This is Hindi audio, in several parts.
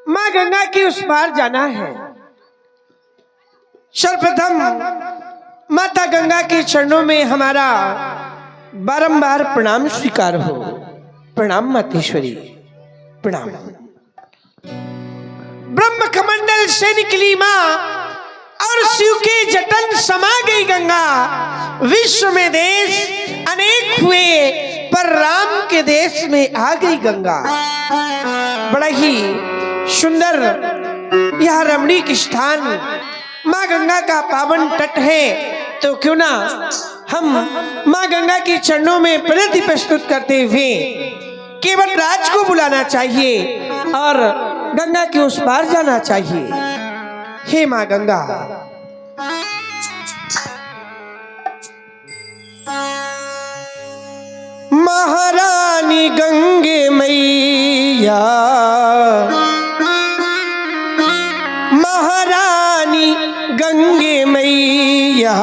माँ गंगा की उस पार जाना है। सर्वप्रथम माता गंगा के चरणों में हमारा बारंबार प्रणाम स्वीकार हो। प्रणाम मातेश्वरी, प्रणाम। ब्रह्म कमंडल से निकली माँ और शिव के जटन समा गई गंगा। विश्व में देश अनेक हुए पर राम के देश में आ गई गंगा। बड़ा ही सुंदर यह रमणीक स्थान माँ गंगा का पावन तट है। तो क्यों ना हम माँ गंगा के चरणों में प्रणति प्रस्तुत करते हुए केवल राज को बुलाना चाहिए और गंगा के उस पार जाना चाहिए। हे माँ गंगा, महारानी गंगे मैया, महारानी गंगे मैया,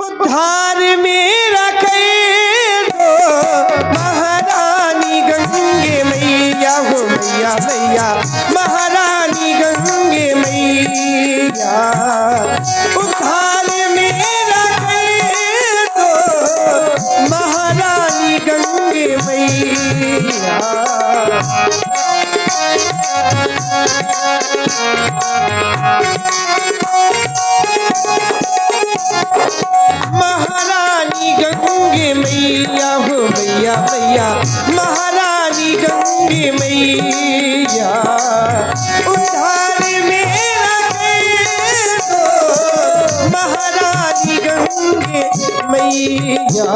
उद्धार मेरा कर दो। महारानी गंगे मैया हो मैया मैया, महारानी गंगे मैया, उद्धार मेरा कर दो। महारानी गंगे मैया, महारानी गंगे मैया हो मैया मैया, महारानी गंगे मैया, उद्धार मेरा कर दो। महारानी गंगे मैया,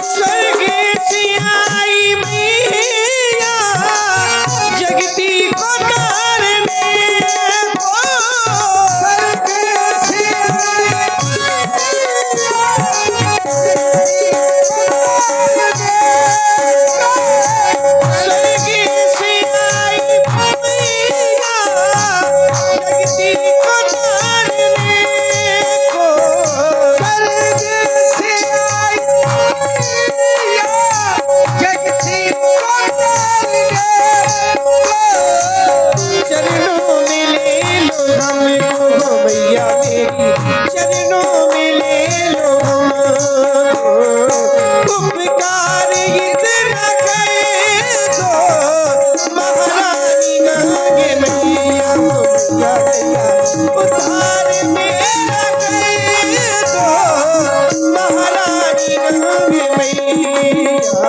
स्वर्ग से आई मैया जगती को तारने को। स्वर्ग से आई मैया जगती को तारने को। स्वर्ग से आई जगती को तारने को। चरणों में ले लो हमको मैया मेरी, चरणों में ले लो हमको। उपकार इतना कर दो। महारानी गंगे मैया हो मैया मैया, उद्धार मेरा कर दो। महारानी गंगे मैया,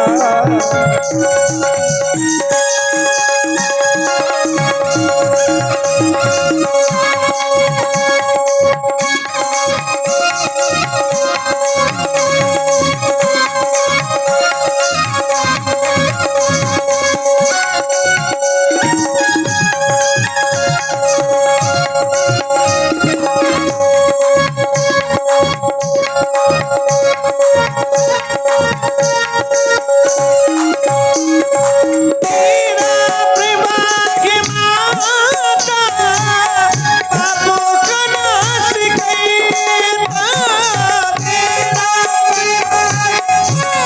तेरा प्रभाग्य माता पापों का नाश करता। तेरा प्रभाग्य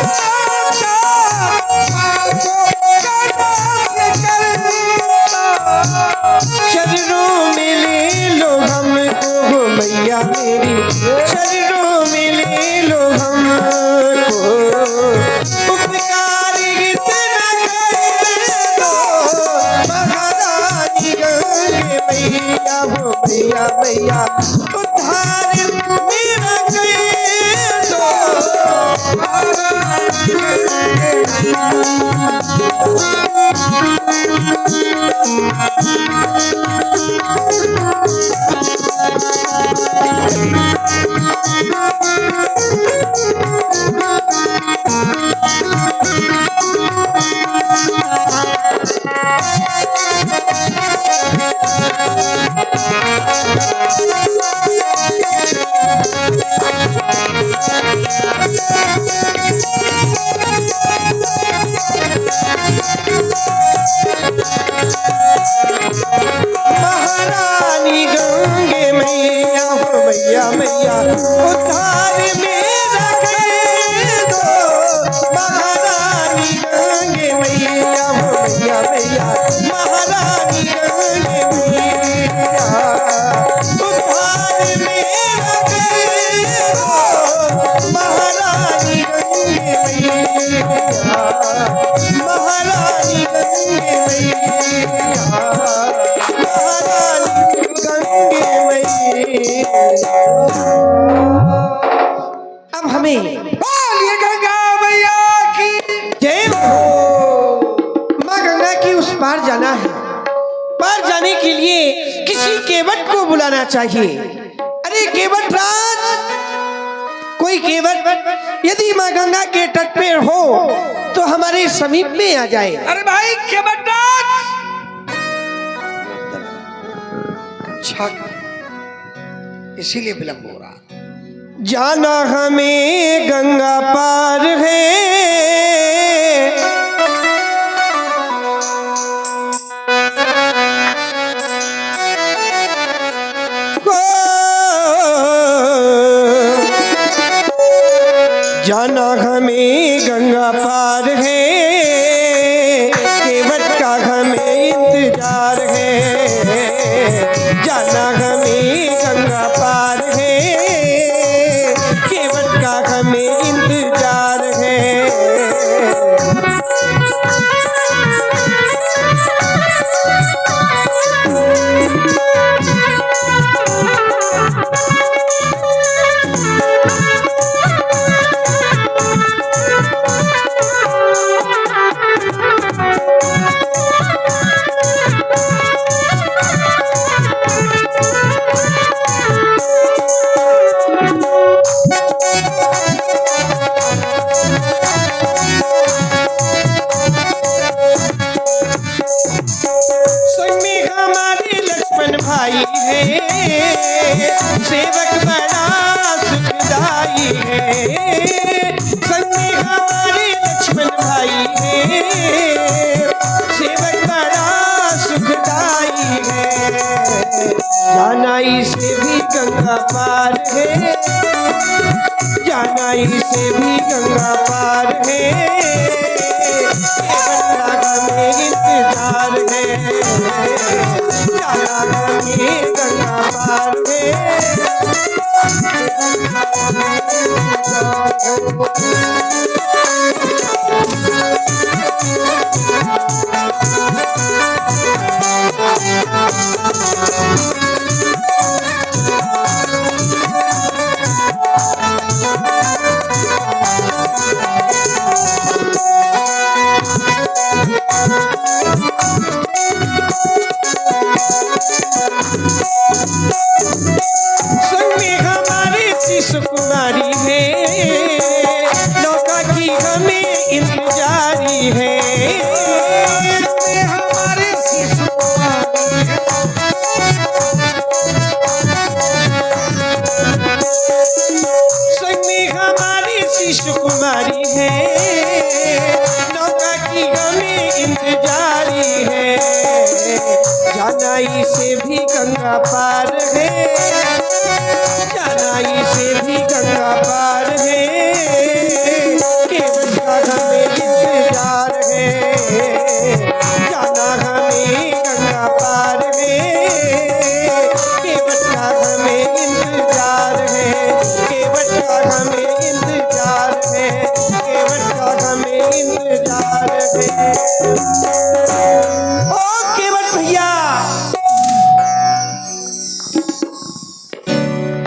माता पापों का नाश करता। चरणों में ले लो हमको हो मैया मेरी, चरणों में ले लो हमको। उपकार इतना कर दो। महारानी गंगे मैया हो मैया मैया, उद्धार मेरा कर दो। महारानी गंगे मैया। मैया उद्धार मेरा कर दो महारानी गंगे मैया हो मैया मैया महारानी गंगे मैया उद्धार मेरा कर दो महारानी गंगे मैया महारानी गंगे मैया महारानी गंगे मैया। अब हमें बोलिए गंगा मैया की जय हो। माँ गंगा की उस पार जाना है। पार जाने के लिए किसी केवट को बुलाना चाहिए। अरे केवट राज, कोई केवट यदि माँ गंगा के तट पे हो तो हमारे समीप में आ जाए। अरे भाई केवट इसीलिए विलंब हो रहा। जाना हमें गंगा पार है जाना हमें गंगा पार है केवट का हमें इंतजार है। जाना हमें गंगा पार है केवट का हमें इंतजार है। भाई है सेवक बड़ा सुखदाई है। संग में हमारे लक्ष्मण भाई है सेवक बड़ा सुखदाई है। जाना इसे भी गंगा पार है जाना इसे भी गंगा पार है। हमें इंतजार है जाना हमें गंगा पार है। संग में हमारे शिशु कुमारी है नौका की हमें इंतजारी है। हमारे शिशु संग में हमारी शिशु कुमारी है नौका की हमें इंतजारी है। जाना इसे भी गंगा पार है जाना इसे भी गंगा पार है। केवट का हमें इंतजार है जाना हमें गंगा पार है। केवट का हमें इंतजार है केवट का हमें इंतजार है केवट का हमें इंतजार है। ओ केवट भैया,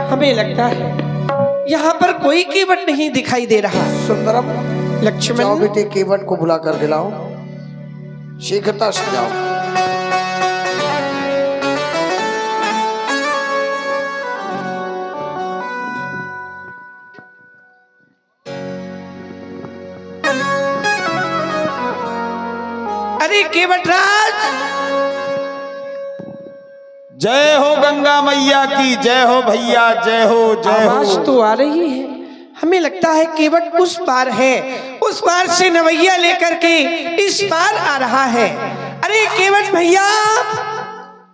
हमें लगता है यहाँ पर कोई केवट नहीं दिखाई दे रहा। सुंदरम लक्ष्मण जाओ बेटे केवट को बुला कर दिलाओ शीघ्रता से जाओ। अरे केवट राज, जय हो गंगा मैया की जय हो भैया जय हो जय आवाज हो। तो आ रही है। हमें लगता है केवट उस पार है उस पार से नवैया लेकर के इस पार आ रहा है। अरे केवट भैया,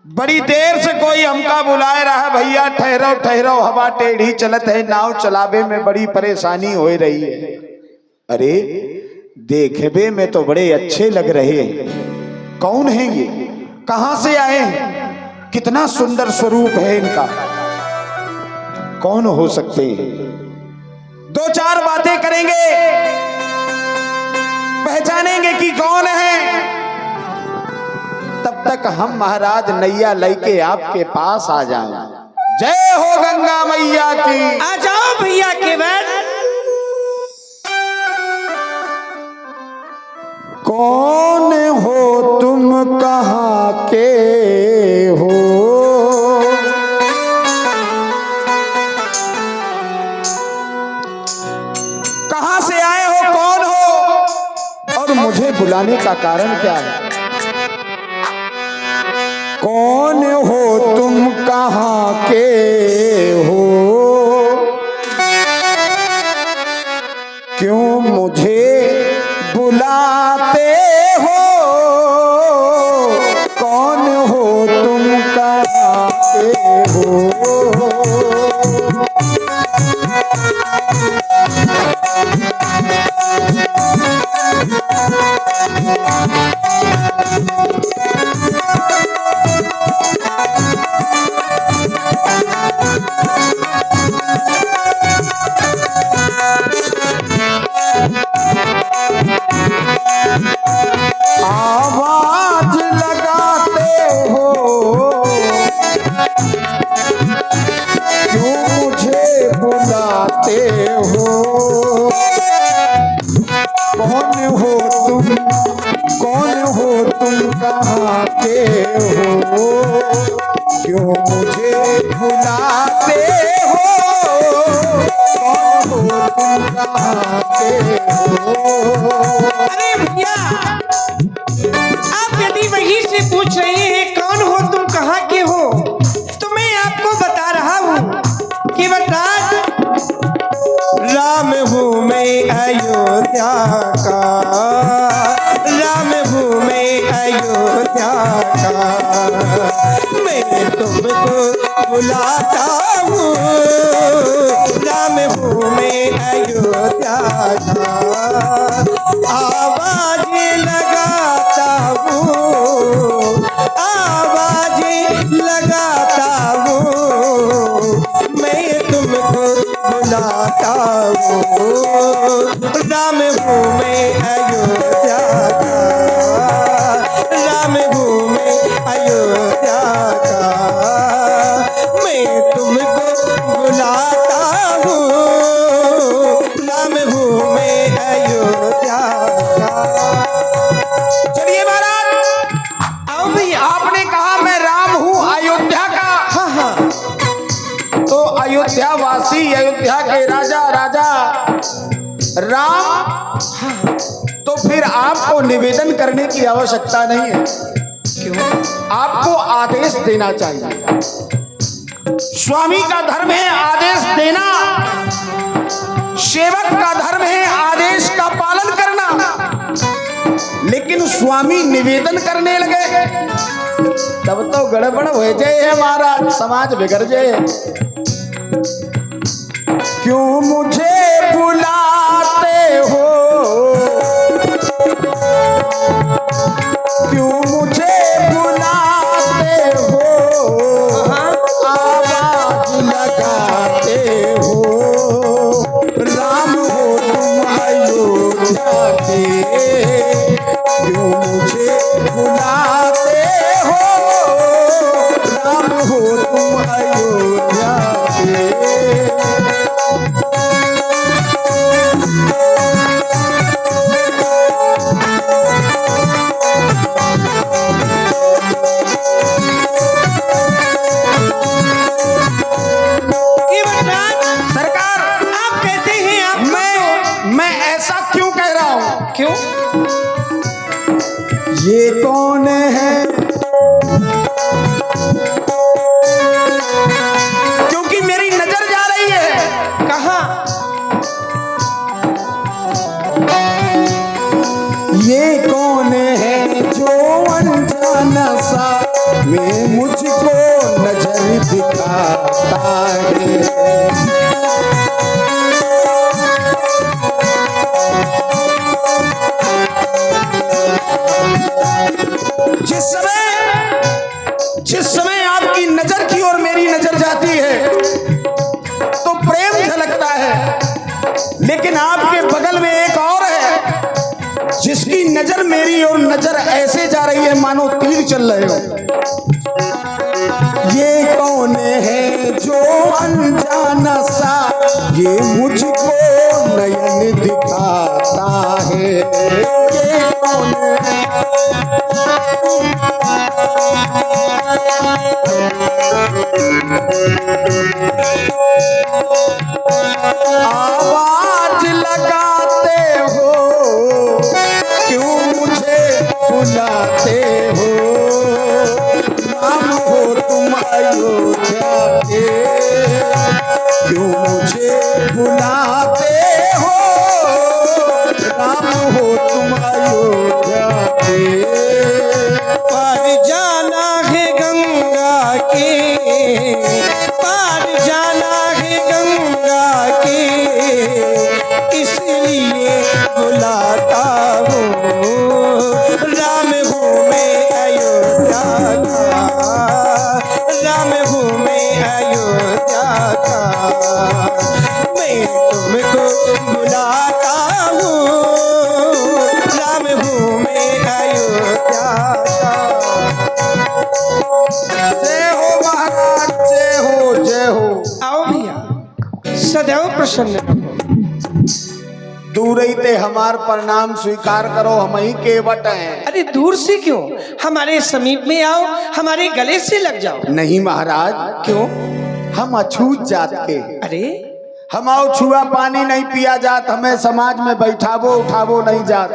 बड़ी देर से कोई हमका बुलाए रहा भैया, ठहरो ठहरो, हवा टेढ़ी चलत है, नाव चलावे में बड़ी परेशानी हो रही है। अरे देखबे में तो बड़े अच्छे लग रहे हैं, कौन है ये, कहां से आए हैं, कितना सुंदर स्वरूप है इनका, कौन हो सकते हैं? दो चार बातें करेंगे, पहचानेंगे कि कौन है। तब तक हम महाराज नैया लेके आपके पास आ जाएं। जय हो गंगा मैया की। आ जाओ भैया केवल। कौन हो तुम, कहाँ के हो, कहां से आए हो, कौन हो, और मुझे बुलाने का कारण क्या है? कौन हो तुम, कहाँ के हो, क्यों मुझे बुलाते हो, कौन हो तुम, कहाँ के हो। आवाज लगाते हो, क्यों मुझे बुलाते हो, कौन हो तुम, कौन हो तुम, कहाँ के हो, क्यों मुझे बुलाते हो, कौन हो तुम, कहाँ के हो। अरे भैया, आप यदि वहीं से पूछ रहे हैं कौन हो तुम, कहाँ के हो, तो मैं आपको बता रहा हूँ कि बता, राम हूँ मैं अयोध्या का, राम हूँ मैं अयोध्या का, मैं तुमको बुलाता हूँ, राम हूँ मैं अयोध्या का, आवाज लगाता हूँ, आवाज लगाता हूँ, मैं तुमको बुलाता हूँ, राम हूँ मैं अयोध्या का, राम हूँ मैं अयोध्या का, मैं तुमको बुलाता हूँ, राम हूँ मैं अयोध्या का। चलिए महाराज, आओ भैया। आपने कहा मैं राम हूं अयोध्या का, हाँ हाँ, तो अयोध्या वासी, अयोध्या के राजा राम, तो फिर आपको निवेदन करने की आवश्यकता नहीं है। क्यों? आपको आदेश देना चाहिए। स्वामी का धर्म है आदेश देना, सेवक का धर्म है आदेश का पालन करना। लेकिन स्वामी निवेदन करने लगे तब तो गड़बड़ हो जाए है महाराज, समाज बिगड़ जाए। क्यों मुझे बुलाते हो, क्यों मुझे बुलाते हो, आवाज लगाते हो, राम हो तुम अयोध्या के, क्यों मुझे बुलाते हो, राम हो तुम अयोध्या के। सरकार, आप कहते हैं आप मैं ऐसा क्यों कह रहा हूं? क्यों? ये कौन है? क्योंकि मेरी नजर जा रही है। कहाँ? ये कौन है जो अनजाना सा ये मुझको नजर दिखाता है। जिस समय आपकी नजर की ओर मेरी नजर जाती है तो प्रेम झलकता है, लेकिन आपके बगल में एक और है जिसकी नजर मेरी ओर नजर ऐसे जा रही है मानो तीर चल रहे हो। ये कौन है जो अनजाना सा ये मुझको नयन दिखाता है। ये कौन है आवाज लगाते हो क्यों मुझे बुलाते हो। राम हो तुम अयोध्या के क्यों मुझे बुलाते हो। राम हो तुम अयोध्या के पार जाना है गंगा के, पार जाना है गंगा के, इसलिए बुलाता हूँ। राम हूँ मैं अयोध्या का, राम हूँ मैं अयोध्या का, मैं तुमको बुलाता हूँ। राम हूँ मैं अयोध्या का। जय हो महाराज, जय हो जय हो। आओ भैया, सदैव प्रसन्न रहो। दूर ही ते हमार प्रणाम स्वीकार करो, हम ही केवट हैं। अरे दूर से क्यों, हमारे समीप में आओ, हमारे गले से लग जाओ। नहीं महाराज, क्यों? हम अछूत जात के, अरे हम आओ छुआ पानी नहीं पिया जात, हमें समाज में बैठावो उठावो नहीं जात,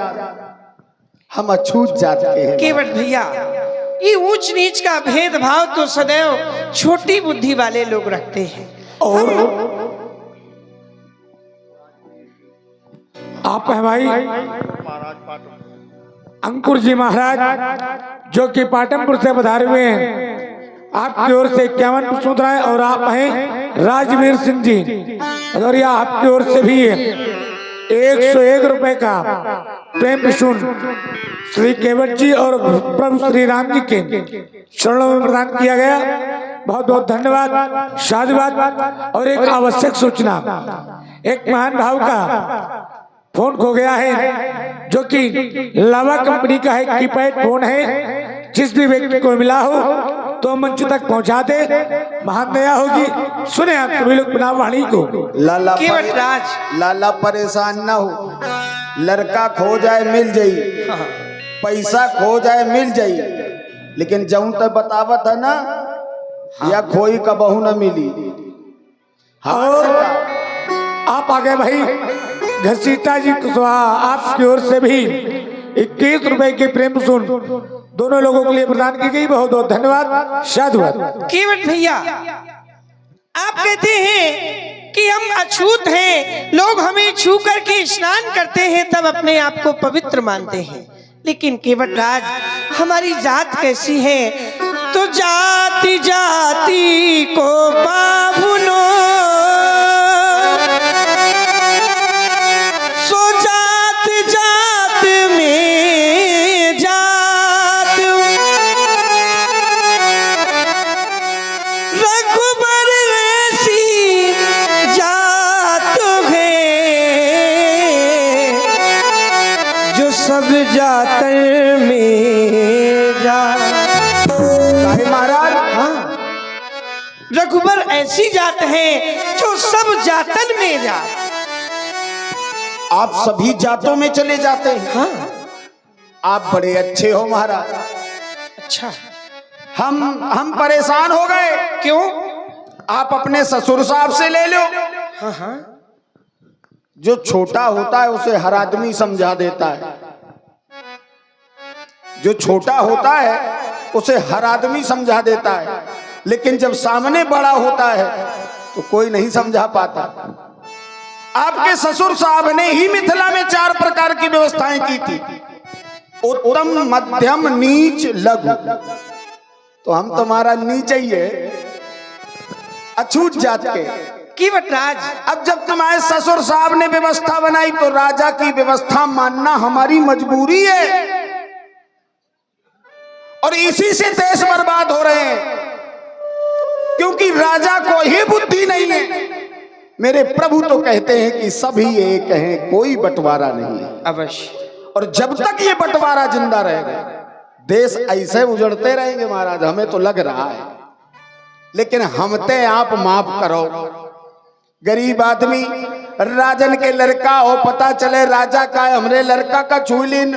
हम अछूत जात के हैं। केवट भैया, ये ऊंच नीच का भेदभाव तो सदैव छोटी बुद्धि वाले लोग रखते हैं। और आप हैं भाई अंकुर जी महाराज जो कि पाटनपुर से पधारे हुए हैं। आपकी ओर से 51 पुष्प हैं और आप हैं राजवीर सिंह जी, और यह आपकी ओर से भी 101 रुपए का प्रेम विष्णु श्री केवट जी और प्रभु श्री राम जी के चरणों में प्रदान किया गया। बहुत बहुत धन्यवाद, साधुवाद। और एक आवश्यक सूचना, एक महान भाव का फोन खो गया है जो कि लावा कंपनी का है, कीपैड फोन है। जिस भी व्यक्ति को मिला हो तो मंच तक पहुंचा दे, महान दया होगी। सुने आप सभी लोग पुनः वाणी को। लाला केवट राज, लाला परेशान ना हो, लड़का खो जाए मिल जाई, पैसा खो जाए मिल जाई, लेकिन जऊं तक बतावत है ना या खोई कबहू न मिली। और आप आ गए भाई घसीटा जी कुशवाहा, आपकी ओर से भी 21 रुपए के प्रेम सुन दोनों लोगों के लिए प्रदान की गई। बहुत बहुत धन्यवाद, साधुवाद। केवट भैया, आप कहते हैं कि हम अछूत हैं, लोग हमें छू करके स्नान करते हैं तब अपने आप को पवित्र मानते हैं। लेकिन केवट राज, हमारी जात कैसी है? तो जाति जाति को बाबुनो, सो जात जात में जात, रघुबर ऐसी जात है जो सब जातर में जात। महाराज, हाँ, रघुबर ऐसी जात है जो सब जातन में जात। आप सभी जातों में चले जाते हैं। हाँ, आप बड़े अच्छे हो महाराज। अच्छा, हम परेशान हो गए। क्यों? आप अपने ससुर साहब से ले लो। हाँ हाँ, जो छोटा होता है उसे हर आदमी समझा देता है, जो छोटा होता है उसे हर आदमी समझा देता है, लेकिन जब सामने बड़ा होता है तो कोई नहीं समझा पाता। आपके ससुर साहब ने ही मिथिला में 4 प्रकार की व्यवस्थाएं की थी, उत्तम, मध्यम, नीच, लघु। तो हम तुम्हारा नीचे ही है, अछूत जात के। की बटराज, अब जब तुम्हारे ससुर साहब ने व्यवस्था बनाई तो राजा की व्यवस्था मानना हमारी मजबूरी है, और इसी से देश बर्बाद हो रहे हैं, क्योंकि राजा को ही बुद्धि नहीं है। मेरे प्रभु तो कहते हैं कि सभी एक हैं, कोई बंटवारा नहीं है। अवश्य। और जब तक ये बंटवारा जिंदा रहेगा देश ऐसे उजड़ते रहेंगे महाराज, हमें तो लग रहा है। लेकिन हमते आप माफ करो, गरीब आदमी राजन के लड़का हो, पता चले राजा का है, हमरे लड़का का छूलिन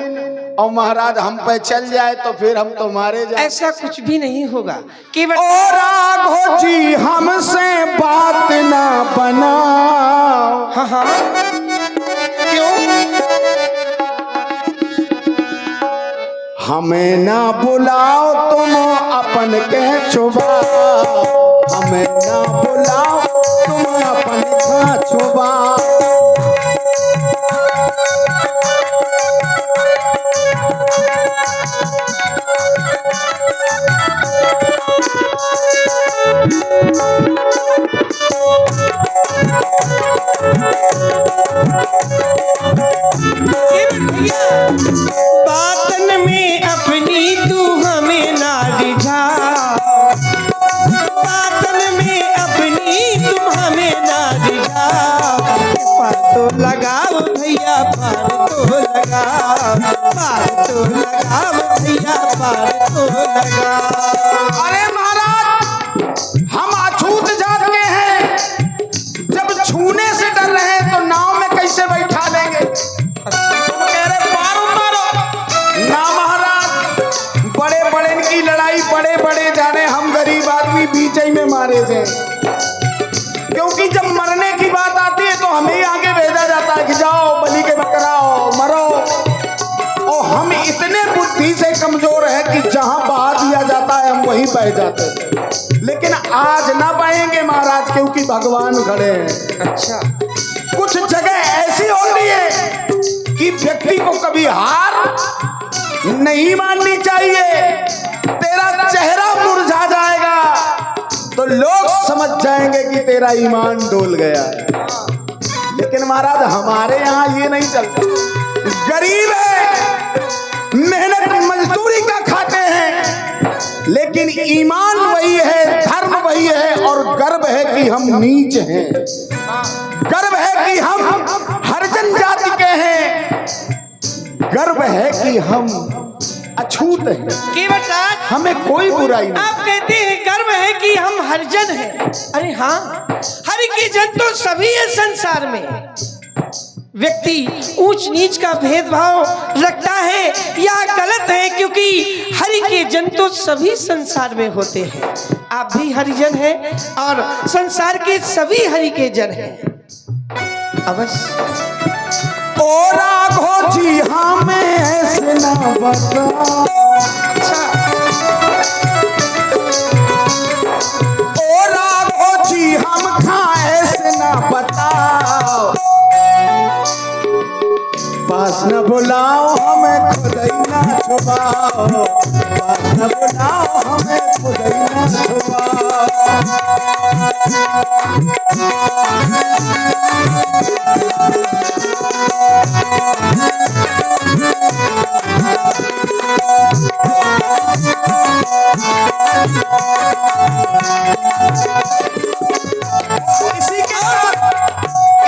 और महाराज हम पे चल जाए तो फिर हम तो मारे जाए। ऐसा कुछ भी नहीं होगा। की और राघो जी हमसे बात ना बनाओ। हाँ हाँ, क्यों? हमें ना बुलाओ तुम अपन के छुपाओ, हमें ना बुलाओ तुम अपन का छुपाओ। बातन में अपनी तू हमें ना रिझा, बातन में अपनी तुम हमें ना रिझा। पार तो लगाओ भैया, पार तो लगाओ, पार तो लगाओ भैया, पार तो लगाओ। अरे महाराज हम अछूत जात के हैं, जब छूने से डर रहे हैं तो नाव में कैसे बैठा लेंगे? तुम कह रहे पार उतारो ना महाराज, बड़े बड़े की लड़ाई बड़े बड़े जाने, हम गरीब आदमी बीच ही में मारे जाए। क्योंकि जब मरने की बात आती है तो हमें ही आगे भेजा जाता है कि जाओ बलि के बकराओ मरो, और हम इतने बुद्धि से कमजोर हैं कि जहां बहा दिया जाता है हम वहीं बह जाते हैं। लेकिन आज ना बहेंगे महाराज, क्योंकि भगवान खड़े हैं। अच्छा, कुछ जगह ऐसी होती है कि व्यक्ति को कभी हार नहीं माननी चाहिए। तेरा चेहरा मुरझा जाएगा तो लोग समझ जाएंगे कि तेरा ईमान डोल गया है। लेकिन महाराज हमारे यहाँ ये नहीं चलता। गरीब है, मेहनत मजदूरी का खाते हैं, लेकिन ईमान वही है, धर्म वही है, और गर्व है कि हम नीच हैं, गर्व है कि हम हरिजन जाति के हैं, गर्व है कि हम अछूत हैं। की बटराज, हमें कोई बुराई नहीं। आप कहते हैं गर्व है कि हम हरिजन हैं। अरे हाँ, हरि के जन तो सभी है संसार में। व्यक्ति ऊंच नीच का भेदभाव रखता है या गलत है, क्योंकि हरि के जन तो सभी संसार में होते हैं। आप भी हरिजन हैं और संसार के सभी हरि के जन हैं। अवश्य। ओ राघो जी हमें ऐसे ना बताओ, अच्छा, ओ राघो जी हम खाए ऐसे ना बताओ, पास न बुलाओ हमें खुद ही ना छुपाओ, पास न बुलाओ हमें खुद ही ना छुपाओ।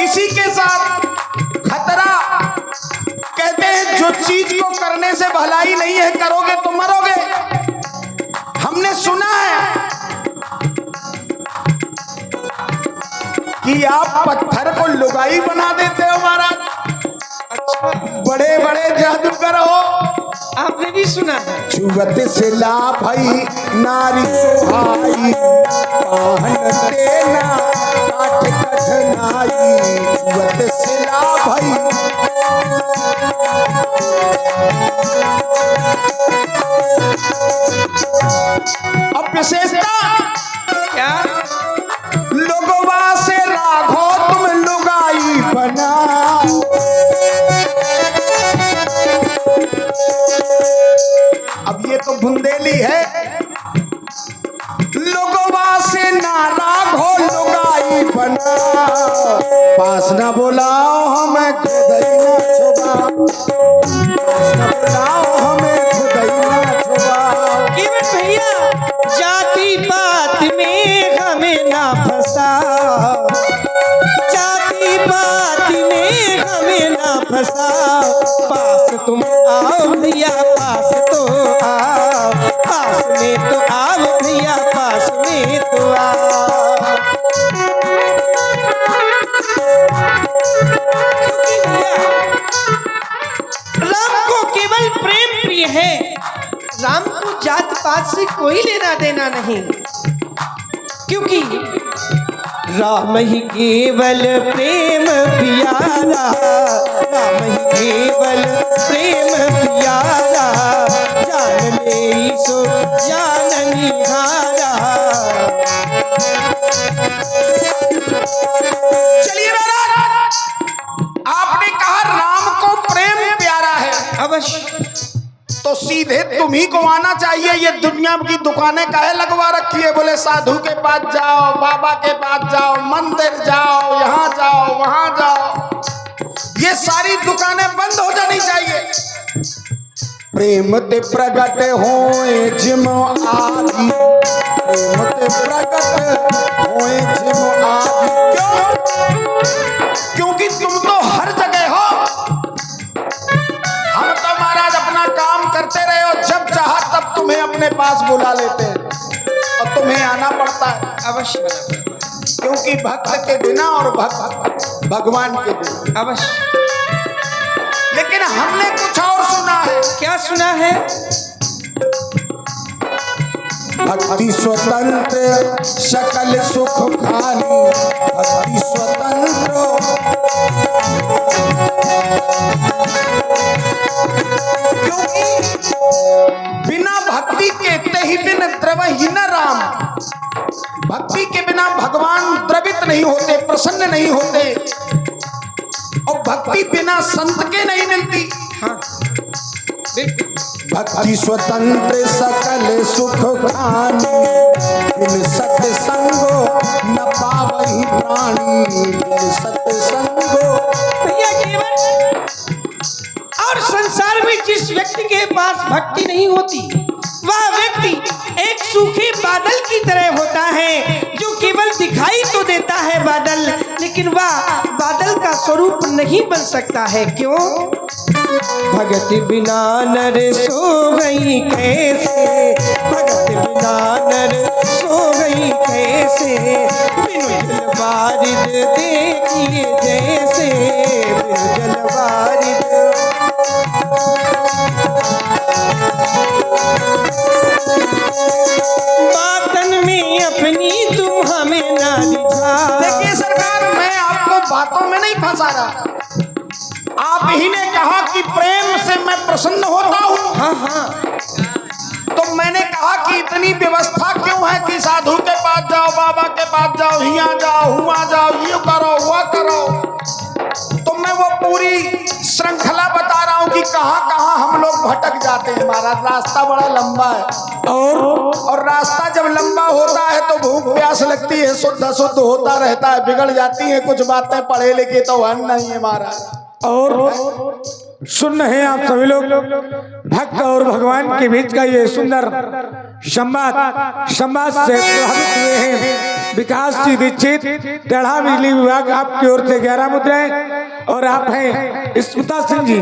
इसी के साथ खतरा, कहते हैं जो चीज को करने से भलाई नहीं है करोगे तो मरोगे। हमने सुना है कि आप पत्थर को लुगाई बना देते हो महाराज। बड़े बड़े जादूगर हो, आपने भी सुना है। जुवत से ला भाई नारी सुहाई, पाहन देना काट कठनाई, जुवत से ला भाई। अब विशेषता क्या? लोगवा से राघो तुम लुगाई बना, अब ये तो बुंदेली है, पास न बुलाओ हमें खुदई न छुपाओ, पास न बुलाओ हमें खुदई न छुपाओ। केवल भैया जाति पात में हमें ना फंसाओ, जाति पात में हमें ना फंसाओ। पास तुम आओ भैया, पास तो आओ, पास में तो आओ भैया, पास में तो आओ। क्योंकि भैया राम को केवल प्रेम प्रिय है, राम को जात पात से कोई लेना देना नहीं, क्योंकि राम ही केवल प्रेम प्यारा, राम ही केवल प्रेम प्यारा, जान ले सो जान निहारा। चलिए महाराज, आपने कहा राम को प्रेम प्यारा है, अवश्य तो सीधे तुम ही को आना चाहिए। ये दुनिया की दुकानें काहे लगवा रखी है? बोले साधु के पास जाओ, बाबा के पास जाओ, मंदिर जाओ, यहाँ जाओ, वहां जाओ, ये सारी दुकानें बंद हो जानी चाहिए। प्रेम ते प्रगट होए जिम आदि, प्रेम ते प्रगट होए जिम आदि। क्यों? क्योंकि तुम तो हर जगह हो, हम तो महाराज अपना काम करते रहे हो, जब चाहा तब तुम्हें अपने पास बुला लेते हैं और तुम्हें आना पड़ता है। अवश्य क्योंकि भक्त के बिना और भक्त भगवान के बिना। अवश्य। लेकिन हमने कुछ और सुना है। क्या सुना है? भक्ति स्वतंत्र सकल सुख खानी, भक्ति स्वतंत्र। क्योंकि बिना भक्ति के तेहि बिन द्रवहि न राम, भक्ति के बिना भगवान द्रवित नहीं होते, प्रसन्न नहीं होते, और भक्ति बिना संत के नहीं मिलती। हाँ भक्ति स्वतंत्र सकल सुख खानी, बिन सत्संगो न पावहि प्राणी, बिन सत्संगो। भैया केवल और संसार में जिस व्यक्ति के पास भक्ति नहीं होती, वह व्यक्ति एक सूखे बादल की तरह होता है, जो केवल दिखाई तो देता है बादल, लेकिन वह बादल का स्वरूप नहीं बन सकता है। क्यों? भगत बिना नर सो गई कैसे, भगत बिना नर सो गई कैसे, बिनु जल वारिद देखिए जैसे, बिनु जल वारिद। बातन में अपनी तुम हमें ना दिखा। देखिए सरकार, मैं आपको बातों में नहीं फंसा रहा, आप ही ने कहा कि प्रेम से मैं प्रसन्न होता हूँ। हाँ हाँ, तो मैंने कहा कि इतनी व्यवस्था क्यों है कि साधु के पास जाओ, बाबा के पास जाओ, यहाँ जाओ, हुआ जाओ, ये करो, वह करो। तो मैं वो पूरी श्रृंखला बता रहा हूँ कि कहाँ कहाँ हम लोग भटक जाते हैं। महाराज रास्ता बड़ा लंबा है, और रास्ता जब लंबा होता है तो भूख प्यास लगती है, शुद्ध अशुद्ध होता रहता है, बिगड़ जाती है कुछ बातें, पढ़े लिखे तो हन नहीं है महाराज। और सुन रहे हैं आप सभी लोग, भक्त और भगवान के बीच का ये सुंदर संवाद से प्रभावित हुए हैं विकास जी दीक्षित, टेढ़ा बिजली विभाग आपकी ओर से 11 मुद्राएं, और आप हैं स्मिता सिंह जी,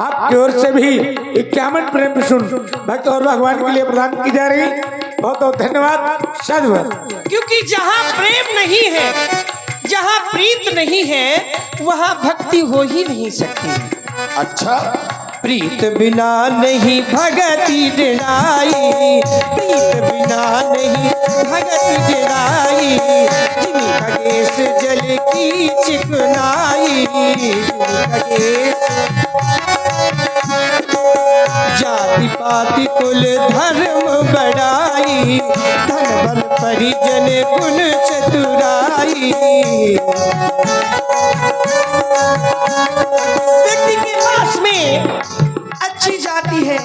आपकी ओर से भी 51 प्रेम सुन भक्त और भगवान के लिए प्रदान की जा रही। बहुत बहुत धन्यवाद, साधुवाद। क्योंकि जहाँ प्रेम नहीं है, जहाँ प्रीत नहीं है, वहाँ भक्ति हो ही नहीं सकती। अच्छा, प्रीत बिना नहीं भगति डेराई, प्रीत बिना नहीं भगति डेराई, जिमी खगेश जल की चिकनाई, जिमी खगेश। जाति पाति कुल धर्म बढ़ाई, धन बल परिजन गुण चतुराई। व्यक्ति के पास में अच्छी जाति है,